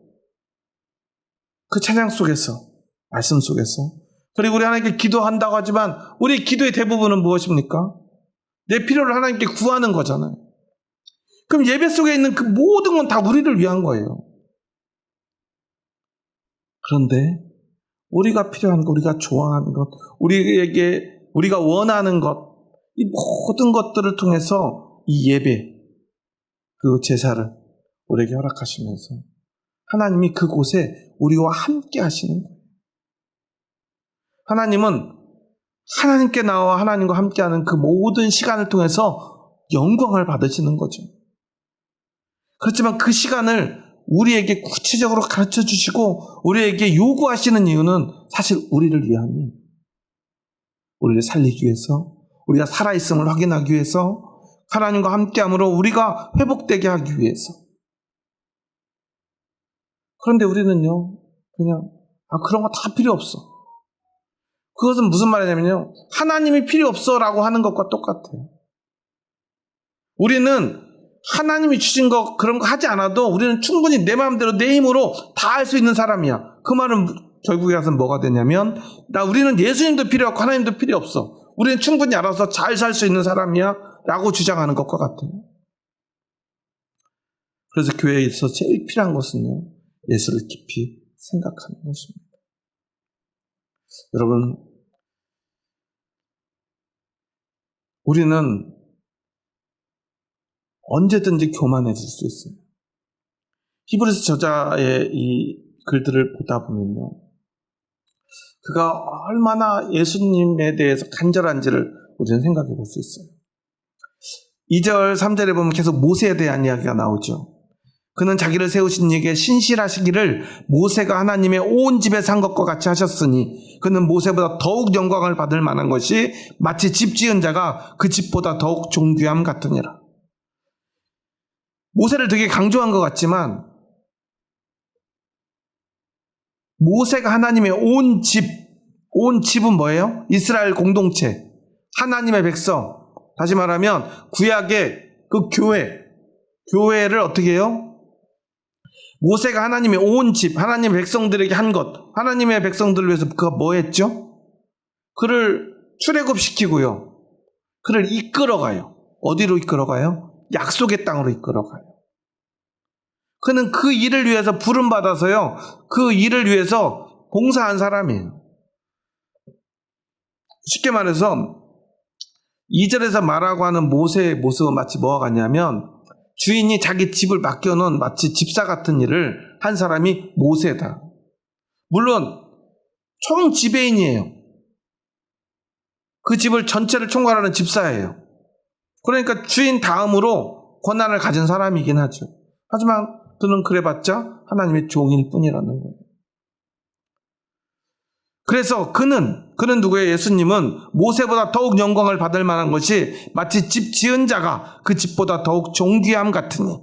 그 찬양 속에서, 말씀 속에서. 그리고 우리 하나님께 기도한다고 하지만 우리의 기도의 대부분은 무엇입니까? 내 필요를 하나님께 구하는 거잖아요. 그럼 예배 속에 있는 그 모든 건 다 우리를 위한 거예요. 그런데 우리가 필요한 것, 우리가 좋아하는 것, 우리가 원하는 것, 이 모든 것들을 통해서 이 예배, 그 제사를 우리에게 허락하시면서 하나님이 그곳에 우리와 함께 하시는 거예요. 하나님은 하나님께 나와 하나님과 함께하는 그 모든 시간을 통해서 영광을 받으시는 거죠. 그렇지만 그 시간을 우리에게 구체적으로 가르쳐 주시고 우리에게 요구하시는 이유는 사실 우리를 위함이에요. 우리를 살리기 위해서, 우리가 살아있음을 확인하기 위해서, 하나님과 함께함으로 우리가 회복되게 하기 위해서. 그런데 우리는요, 그냥 그런 거 다 필요 없어. 그것은 무슨 말이냐면요, 하나님이 필요 없어라고 하는 것과 똑같아요. 우리는 하나님이 주신 거 그런 거 하지 않아도 우리는 충분히 내 마음대로 내 힘으로 다 할 수 있는 사람이야. 그 말은 결국에 가서 뭐가 되냐면 우리는 예수님도 필요 없고 하나님도 필요 없어. 우리는 충분히 알아서 잘 살 수 있는 사람이야 라고 주장하는 것과 같아요. 그래서 교회에서 제일 필요한 것은요, 예수를 깊이 생각하는 것입니다. 여러분, 우리는 언제든지 교만해질 수 있어요. 히브리서 저자의 이 글들을 보다 보면요, 그가 얼마나 예수님에 대해서 간절한지를 우리는 생각해 볼 수 있어요. 2절, 3절에 보면 계속 모세에 대한 이야기가 나오죠. 그는 자기를 세우신 이에게 신실하시기를 모세가 하나님의 온 집에 산 것과 같이 하셨으니 그는 모세보다 더욱 영광을 받을 만한 것이 마치 집 지은 자가 그 집보다 더욱 존귀함 같으니라. 모세를 되게 강조한 것 같지만 모세가 하나님의 온 집은 뭐예요? 이스라엘 공동체, 하나님의 백성, 다시 말하면 구약의 그 교회를 어떻게 해요? 모세가 하나님의 온 집, 하나님의 백성들에게 한 것, 하나님의 백성들을 위해서 그가 뭐 했죠? 그를 출애굽시키고요, 그를 이끌어가요. 어디로 이끌어가요? 약속의 땅으로 이끌어가요. 그는 그 일을 위해서 부름받아서요, 그 일을 위해서 봉사한 사람이에요. 쉽게 말해서 2절에서 말하고 하는 모세의 모습은 마치 뭐와 같냐면 주인이 자기 집을 맡겨놓은 마치 집사 같은 일을 한 사람이 모세다. 물론 총 지배인이에요. 그 집을 전체를 총괄하는 집사예요. 그러니까 주인 다음으로 권한을 가진 사람이긴 하죠. 하지만 그는 그래봤자 하나님의 종일 뿐이라는 거예요. 그래서 그는 누구예요? 예수님은 모세보다 더욱 영광을 받을 만한 것이 마치 집 지은 자가 그 집보다 더욱 존귀함 같으니,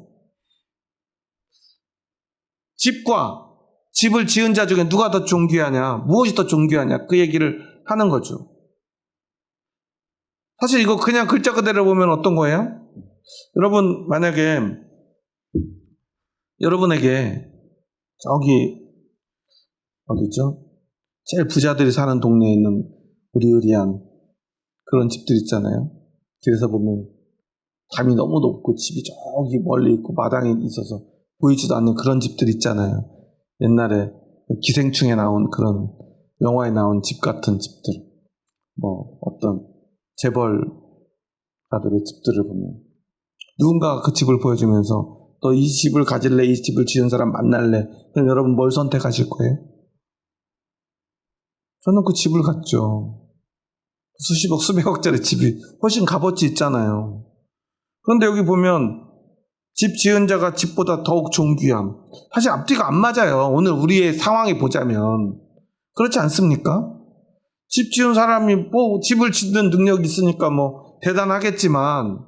집과 집을 지은 자 중에 누가 더 존귀하냐, 무엇이 더 존귀하냐, 그 얘기를 하는 거죠. 사실 이거 그냥 글자 그대로 보면 어떤 거예요? 여러분, 만약에 여러분에게 저기 어디죠? 제일 부자들이 사는 동네에 있는 으리으리한 그런 집들 있잖아요. 길에서 보면 담이 너무 높고 집이 저기 멀리 있고 마당에 있어서 보이지도 않는 그런 집들 있잖아요. 옛날에 기생충에 나온 그런 영화에 나온 집 같은 집들, 뭐 어떤 재벌가들의 집들을 보면 누군가가 그 집을 보여주면서 너 이 집을 가질래? 이 집을 지은 사람 만날래? 그럼 여러분 뭘 선택하실 거예요? 저는 그 집을 갔죠. 수십억, 수백억짜리 집이 훨씬 값어치 있잖아요. 그런데 여기 보면 집 지은 자가 집보다 더욱 존귀함. 사실 앞뒤가 안 맞아요. 오늘 우리의 상황에 보자면. 그렇지 않습니까? 집 지은 사람이 뭐 집을 짓는 능력이 있으니까 뭐 대단하겠지만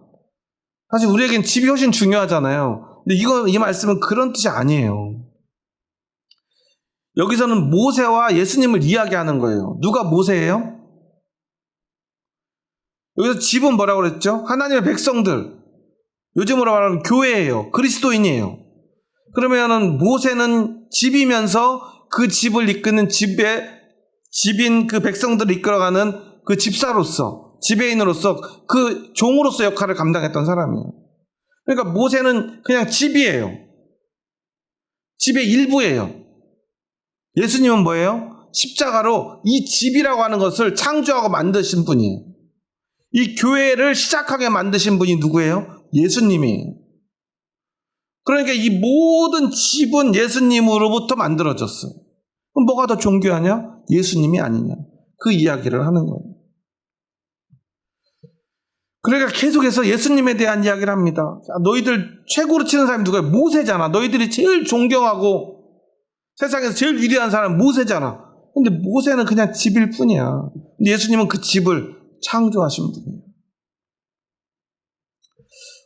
사실 우리에겐 집이 훨씬 중요하잖아요. 근데 이 말씀은 그런 뜻이 아니에요. 여기서는 모세와 예수님을 이야기하는 거예요. 누가 모세예요? 여기서 집은 뭐라고 그랬죠? 하나님의 백성들. 요즘으로 말하면 교회예요. 그리스도인이에요. 그러면은 모세는 집이면서 그 집을 이끄는 집인 그 백성들을 이끌어가는 그 집사로서, 지배인으로서, 그 종으로서 역할을 감당했던 사람이에요. 그러니까 모세는 그냥 집이에요. 집의 일부예요. 예수님은 뭐예요? 십자가로 이 집이라고 하는 것을 창조하고 만드신 분이에요. 이 교회를 시작하게 만드신 분이 누구예요? 예수님이에요. 그러니까 이 모든 집은 예수님으로부터 만들어졌어요. 그럼 뭐가 더 존귀하냐? 예수님이 아니냐? 그 이야기를 하는 거예요. 그러니까 계속해서 예수님에 대한 이야기를 합니다. 너희들 최고로 치는 사람이 누구야? 모세잖아. 너희들이 제일 존경하고 세상에서 제일 위대한 사람은 모세잖아. 근데 모세는 그냥 집일 뿐이야. 근데 예수님은 그 집을 창조하신 분이에요.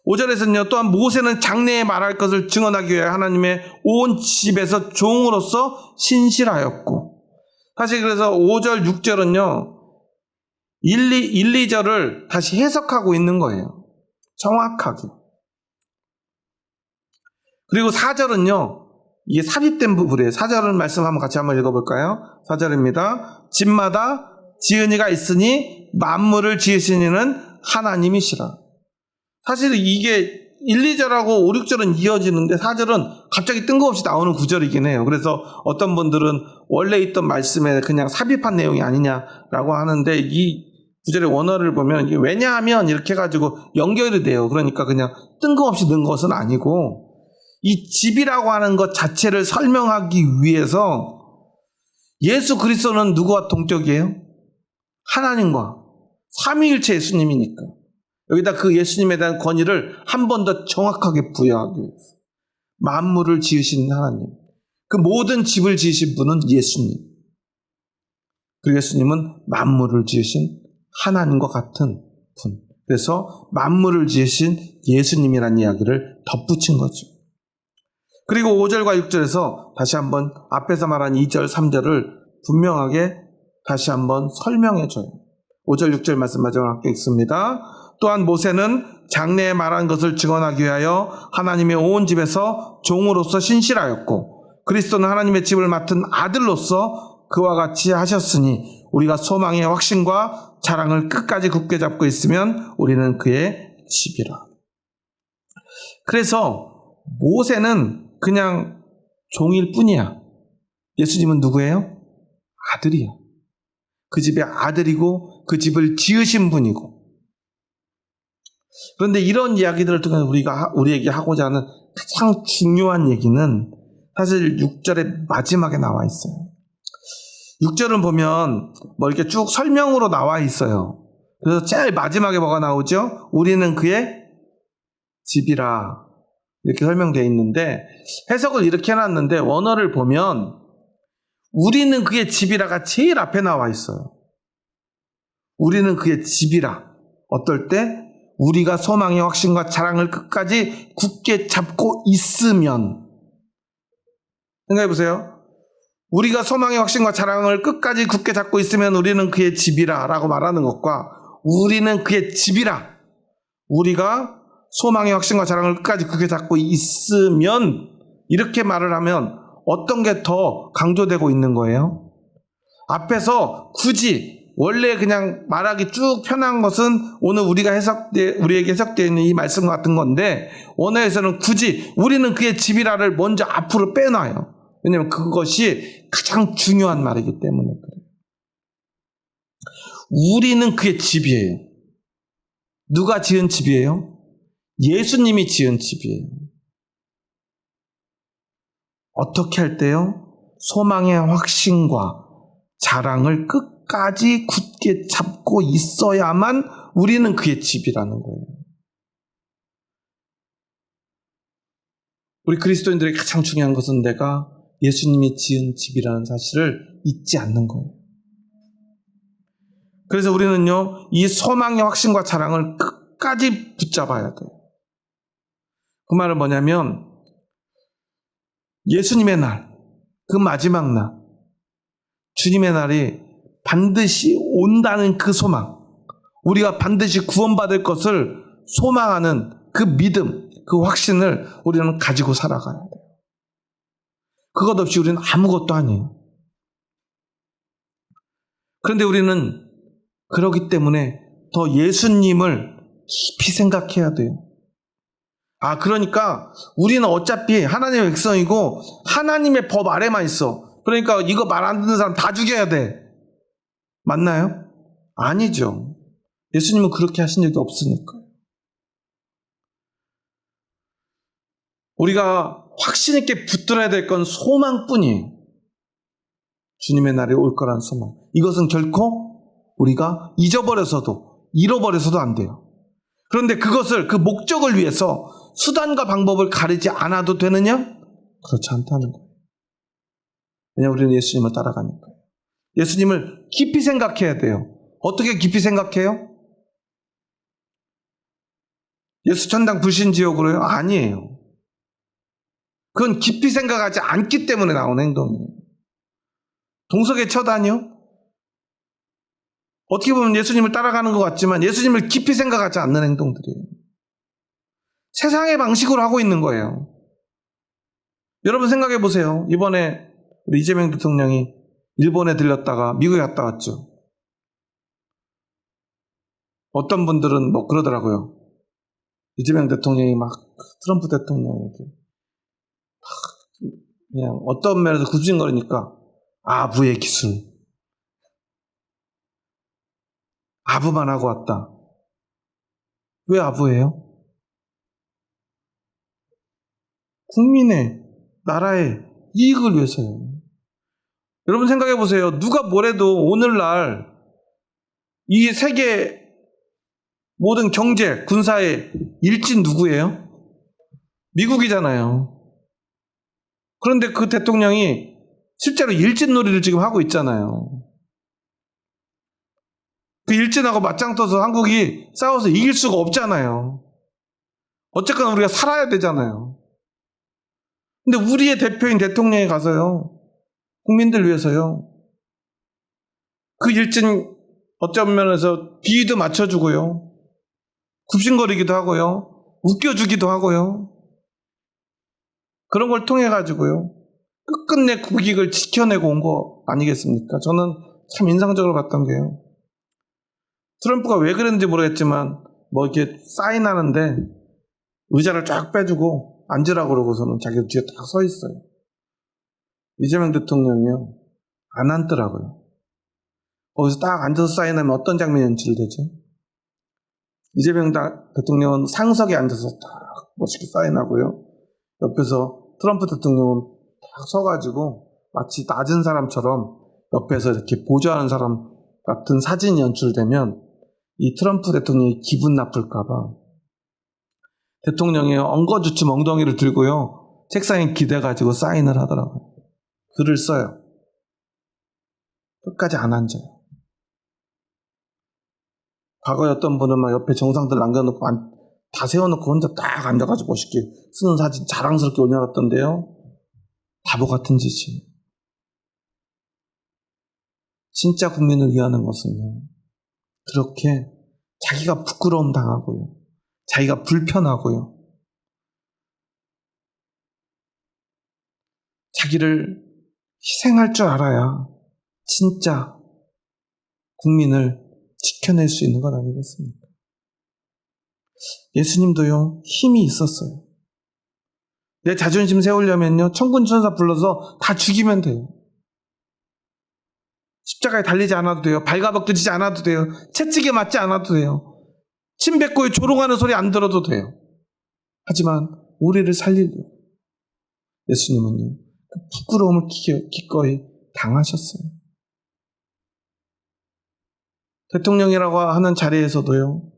5절에서는요, 또한 모세는 장래에 말할 것을 증언하기 위해 하나님의 온 집에서 종으로서 신실하였고, 사실 그래서 5절, 6절은요, 1, 2절을 다시 해석하고 있는 거예요. 정확하게. 그리고 4절은요. 이게 삽입된 부분이에요. 4절은 말씀 같이 한번 읽어볼까요? 4절입니다. 집마다 지은 이가 있으니 만물을 지으신 이는 하나님이시라. 사실 이게 1, 2절하고 5, 6절은 이어지는데 4절은 갑자기 뜬금없이 나오는 구절이긴 해요. 그래서 어떤 분들은 원래 있던 말씀에 그냥 삽입한 내용이 아니냐라고 하는데 이 구절의 원어를 보면 이게 왜냐하면 이렇게 해가지고 연결이 돼요. 그러니까 그냥 뜬금없이 넣은 것은 아니고 이 집이라고 하는 것 자체를 설명하기 위해서 예수 그리스도는 누구와 동격이에요? 하나님과 삼위일체 예수님이니까 여기다 그 예수님에 대한 권위를 한 번 더 정확하게 부여하기 위해서 만물을 지으신 하나님, 그 모든 집을 지으신 분은 예수님, 그 예수님은 만물을 지으신 하나님과 같은 분. 그래서 만물을 지으신 예수님이라는 이야기를 덧붙인 거죠. 그리고 5절과 6절에서 다시 한번 앞에서 말한 2절, 3절을 분명하게 다시 한번 설명해줘요. 5절, 6절 말씀 마지막으로 함께 읽습니다. 또한 모세는 장래에 말한 것을 증언하기 위하여 하나님의 온 집에서 종으로서 신실하였고 그리스도는 하나님의 집을 맡은 아들로서 그와 같이 하셨으니 우리가 소망의 확신과 자랑을 끝까지 굳게 잡고 있으면 우리는 그의 집이라. 그래서 모세는 그냥 종일 뿐이야. 예수님은 누구예요? 아들이야. 그 집의 아들이고 그 집을 지으신 분이고. 그런데 이런 이야기들을 통해서 우리에게 하고자 하는 가장 중요한 얘기는 사실 6절의 마지막에 나와 있어요. 6절은 보면 뭐 이렇게 쭉 설명으로 나와 있어요. 그래서 제일 마지막에 뭐가 나오죠? 우리는 그의 집이라 이렇게 설명되어 있는데 해석을 이렇게 해놨는데 원어를 보면 우리는 그의 집이라가 제일 앞에 나와 있어요. 우리는 그의 집이라. 어떨 때? 우리가 소망의 확신과 자랑을 끝까지 굳게 잡고 있으면. 생각해보세요. 우리가 소망의 확신과 자랑을 끝까지 굳게 잡고 있으면 우리는 그의 집이라 라고 말하는 것과 우리는 그의 집이라. 우리가 소망의 확신과 자랑을 끝까지 굳게 잡고 있으면 이렇게 말을 하면 어떤 게 더 강조되고 있는 거예요? 앞에서 굳이 원래 그냥 말하기 쭉 편한 것은 오늘 우리에게 해석되어 있는 이 말씀 같은 건데 원어에서는 굳이 우리는 그의 집이라를 먼저 앞으로 빼놔요. 왜냐하면 그것이 가장 중요한 말이기 때문에 그래요. 우리는 그의 집이에요. 누가 지은 집이에요? 예수님이 지은 집이에요. 어떻게 할 때요? 소망의 확신과 자랑을 끝까지 굳게 잡고 있어야만 우리는 그의 집이라는 거예요. 우리 그리스도인들에게 가장 중요한 것은 내가 예수님이 지은 집이라는 사실을 잊지 않는 거예요. 그래서 우리는요, 이 소망의 확신과 자랑을 끝까지 붙잡아야 돼요. 그 말은 뭐냐면 예수님의 날, 그 마지막 날, 주님의 날이 반드시 온다는 그 소망, 우리가 반드시 구원받을 것을 소망하는 그 믿음, 그 확신을 우리는 가지고 살아가야 돼요. 그것 없이 우리는 아무것도 아니에요. 그런데 우리는 그렇기 때문에 더 예수님을 깊이 생각해야 돼요. 그러니까 우리는 어차피 하나님의 백성이고 하나님의 법 아래만 있어. 그러니까 이거 말 안 듣는 사람 다 죽여야 돼. 맞나요? 아니죠. 예수님은 그렇게 하신 적이 없으니까. 우리가 확신 있게 붙들어야 될 건 소망뿐이에요. 주님의 날이 올 거란 소망. 이것은 결코 우리가 잃어버려서도 안 돼요. 그런데 그것을 그 목적을 위해서 수단과 방법을 가리지 않아도 되느냐? 그렇지 않다는 거예요. 왜냐하면 우리는 예수님을 따라가니까요. 예수님을 깊이 생각해야 돼요. 어떻게 깊이 생각해요? 예수 천당 불신지옥으로요? 아니에요. 그건 깊이 생각하지 않기 때문에 나오는 행동이에요. 동석의 처단이요? 어떻게 보면 예수님을 따라가는 것 같지만 예수님을 깊이 생각하지 않는 행동들이에요. 세상의 방식으로 하고 있는 거예요. 여러분 생각해 보세요. 이번에 우리 이재명 대통령이 일본에 들렸다가 미국에 갔다 왔죠. 어떤 분들은 뭐 그러더라고요. 이재명 대통령이 막 트럼프 대통령에게 그냥 어떤 면에서 구진거리니까 아부의 기술, 아부만 하고 왔다. 왜 아부예요? 국민의, 나라의 이익을 위해서요. 여러분 생각해 보세요. 누가 뭐래도 오늘날 이 세계 모든 경제, 군사의 일진 누구예요? 미국이잖아요. 그런데 그 대통령이 실제로 일진놀이를 지금 하고 있잖아요. 그 일진하고 맞짱 떠서 한국이 싸워서 이길 수가 없잖아요. 어쨌거나 우리가 살아야 되잖아요. 근데 우리의 대표인 대통령이 가서요, 국민들 위해서요, 그 일진 어떤 면에서 비위도 맞춰주고요, 굽신거리기도 하고요, 웃겨주기도 하고요, 그런 걸 통해 가지고요 끝끝내 국익을 지켜내고 온 거 아니겠습니까? 저는 참 인상적으로 봤던 게요, 트럼프가 왜 그랬는지 모르겠지만 뭐 이렇게 사인하는데 의자를 쫙 빼주고 앉으라고 그러고서는 자기 뒤에 딱 서 있어요. 이재명 대통령이요, 안 앉더라고요. 거기서 딱 앉아서 사인하면 어떤 장면이 연출되죠? 이재명 대통령은 상석에 앉아서 딱 멋있게 사인하고요, 옆에서 트럼프 대통령은 딱 서가지고 마치 낮은 사람처럼 옆에서 이렇게 보조하는 사람 같은 사진이 연출되면 이 트럼프 대통령이 기분 나쁠까봐 대통령이 엉거주춤 엉덩이를 들고요, 책상에 기대가지고 사인을 하더라고요. 글을 써요. 끝까지 안 앉아요. 과거에 어떤 분은 막 옆에 정상들 남겨놓고 다 세워놓고 혼자 딱 앉아가지고 멋있게 쓰는 사진 자랑스럽게 올려놨던데요. 바보 같은 짓이에요. 진짜 국민을 위하는 것은요, 그렇게 자기가 부끄러움 당하고요, 자기가 불편하고요, 자기를 희생할 줄 알아야 진짜 국민을 지켜낼 수 있는 것 아니겠습니까? 예수님도요, 힘이 있었어요. 내 자존심 세우려면요, 천군 천사 불러서 다 죽이면 돼요. 십자가에 달리지 않아도 돼요. 발가벗겨지지 않아도 돼요. 채찍에 맞지 않아도 돼요. 침뱉고에 조롱하는 소리 안 들어도 돼요. 하지만 우리를 살리려고 예수님은요, 그 부끄러움을 기꺼이 당하셨어요. 대통령이라고 하는 자리에서도요,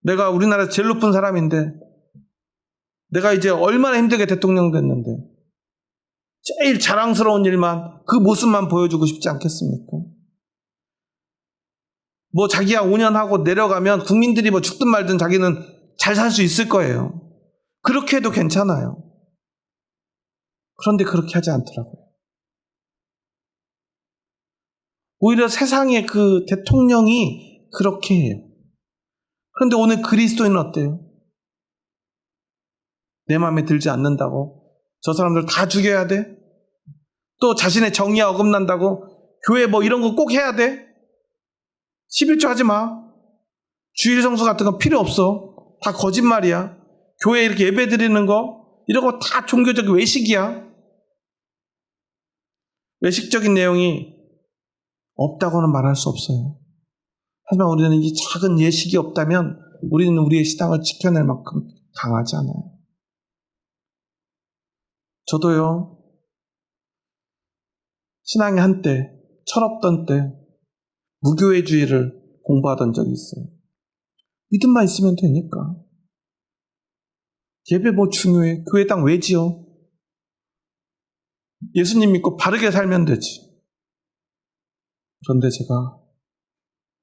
내가 우리나라 제일 높은 사람인데 내가 이제 얼마나 힘들게 대통령 됐는데 제일 자랑스러운 일만, 그 모습만 보여주고 싶지 않겠습니까? 뭐 자기야 5년 하고 내려가면 국민들이 뭐 죽든 말든 자기는 잘 살 수 있을 거예요. 그렇게 해도 괜찮아요. 그런데 그렇게 하지 않더라고요. 오히려 세상의 그 대통령이 그렇게 해요. 그런데 오늘 그리스도인은 어때요? 내 마음에 들지 않는다고 저 사람들 다 죽여야 돼? 또 자신의 정의에 어긋난다고 교회 뭐 이런 거 꼭 해야 돼? 11조 하지 마. 주일 성수 같은 거 필요 없어. 다 거짓말이야. 교회 이렇게 예배 드리는 거 이런 거 다 종교적 외식이야. 외식적인 내용이 없다고는 말할 수 없어요. 하지만 우리는 이 작은 예식이 없다면 우리는 우리의 신앙을 지켜낼 만큼 강하지 않아요. 저도요, 신앙의 한때, 철없던 때 무교회주의를 공부하던 적이 있어요. 믿음만 있으면 되니까. 예배 뭐 중요해? 교회 땅 왜 지어? 예수님 믿고 바르게 살면 되지. 그런데 제가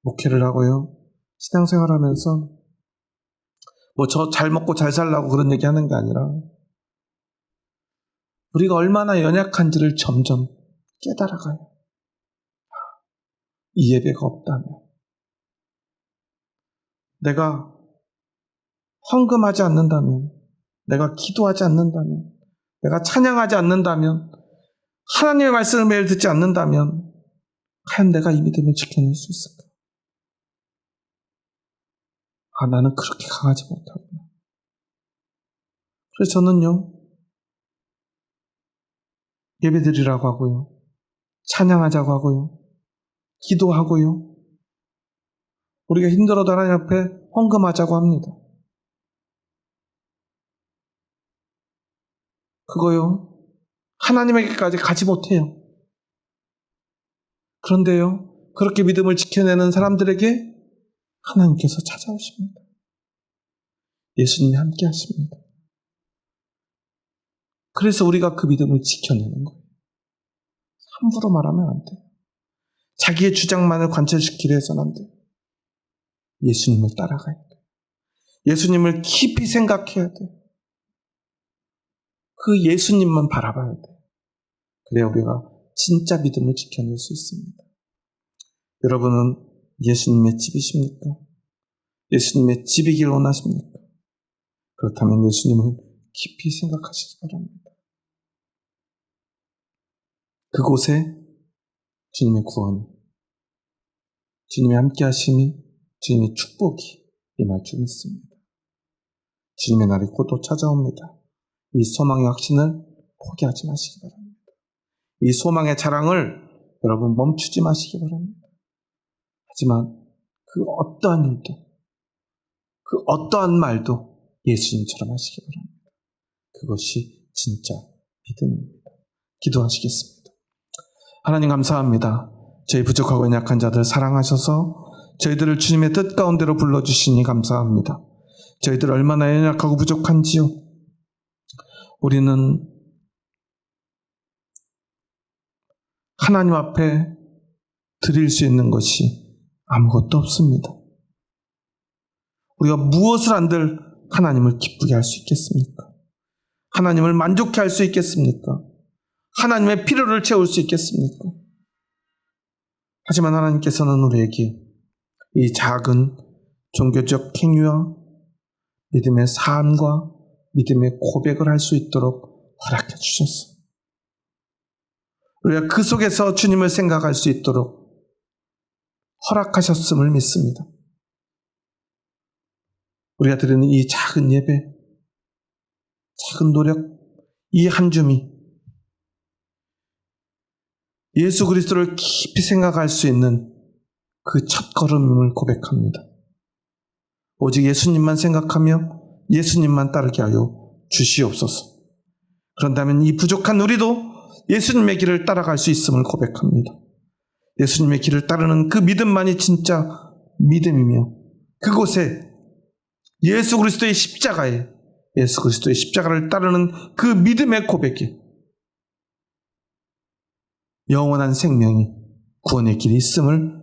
목회를 하고요, 신앙생활 하면서 뭐 저 잘 먹고 잘 살라고 그런 얘기 하는 게 아니라 우리가 얼마나 연약한지를 점점 깨달아가요. 이 예배가 없다면 내가 헌금하지 않는다면, 내가 기도하지 않는다면, 내가 찬양하지 않는다면, 하나님의 말씀을 매일 듣지 않는다면 과연 내가 이 믿음을 지켜낼 수 있을까? 나는 그렇게 강하지 못하구나. 그래서 저는요, 예배드리라고 하고요, 찬양하자고 하고요, 기도하고요, 우리가 힘들어도 하나님 앞에 헌금하자고 합니다. 그거요, 하나님에게까지 가지 못해요. 그런데요, 그렇게 믿음을 지켜내는 사람들에게 하나님께서 찾아오십니다. 예수님이 함께 하십니다. 그래서 우리가 그 믿음을 지켜내는 거예요. 함부로 말하면 안 돼요. 자기의 주장만을 관철시키려 해서는 안 돼요. 예수님을 따라가야 돼요. 예수님을 깊이 생각해야 돼요. 그 예수님만 바라봐야 돼요. 그래야 우리가 진짜 믿음을 지켜낼 수 있습니다. 여러분은 예수님의 집이십니까? 예수님의 집이길 원하십니까? 그렇다면 예수님을 깊이 생각하시기 바랍니다. 그곳에 주님의 구원이, 주님의 함께 하심이, 주님의 축복이 임할 줄 믿습니다. 주님의 날이 곧 찾아옵니다. 이 소망의 확신을 포기하지 마시기 바랍니다. 이 소망의 자랑을 여러분 멈추지 마시기 바랍니다. 하지만 그 어떠한 일도, 그 어떠한 말도 예수님처럼 하시기 바랍니다. 그것이 진짜 믿음입니다. 기도하시겠습니다. 하나님 감사합니다. 저희 부족하고 연약한 자들 사랑하셔서 저희들을 주님의 뜻 가운데로 불러주시니 감사합니다. 저희들 얼마나 연약하고 부족한지요. 우리는 하나님 앞에 드릴 수 있는 것이 아무것도 없습니다. 우리가 무엇을 한들 하나님을 기쁘게 할 수 있겠습니까? 하나님을 만족해 할 수 있겠습니까? 하나님의 필요를 채울 수 있겠습니까? 하지만 하나님께서는 우리에게 이 작은 종교적 행위와 믿음의 삶과 믿음의 고백을 할 수 있도록 허락해 주셨어. 우리가 그 속에서 주님을 생각할 수 있도록 허락하셨음을 믿습니다. 우리가 드리는 이 작은 예배, 작은 노력, 이 한 줌이 예수 그리스도를 깊이 생각할 수 있는 그 첫걸음을 고백합니다. 오직 예수님만 생각하며 예수님만 따르게 하여 주시옵소서. 그런다면 이 부족한 우리도 예수님의 길을 따라갈 수 있음을 고백합니다. 예수님의 길을 따르는 그 믿음만이 진짜 믿음이며 그곳에 예수 그리스도의 십자가에 예수 그리스도의 십자가를 따르는 그 믿음의 고백이 영원한 생명이 구원의 길이 있음을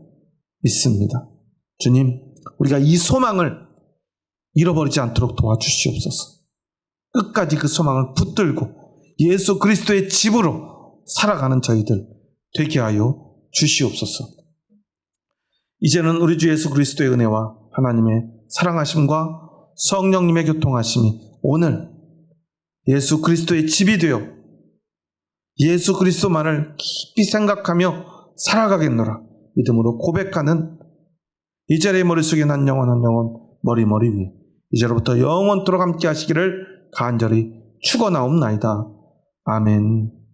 믿습니다. 주님, 우리가 이 소망을 잃어버리지 않도록 도와주시옵소서. 끝까지 그 소망을 붙들고 예수 그리스도의 집으로 살아가는 저희들 되게 하여 주시옵소서. 이제는 우리 주 예수 그리스도의 은혜와 하나님의 사랑하심과 성령님의 교통하심이 오늘 예수 그리스도의 집이 되어 예수 그리스도만을 깊이 생각하며 살아가겠노라 믿음으로 고백하는 이 자리의 머릿속에 한 영혼 한 영혼 머리 위에 이제로부터 영원토록 함께 하시기를 간절히 축원하옵나이다. 아멘.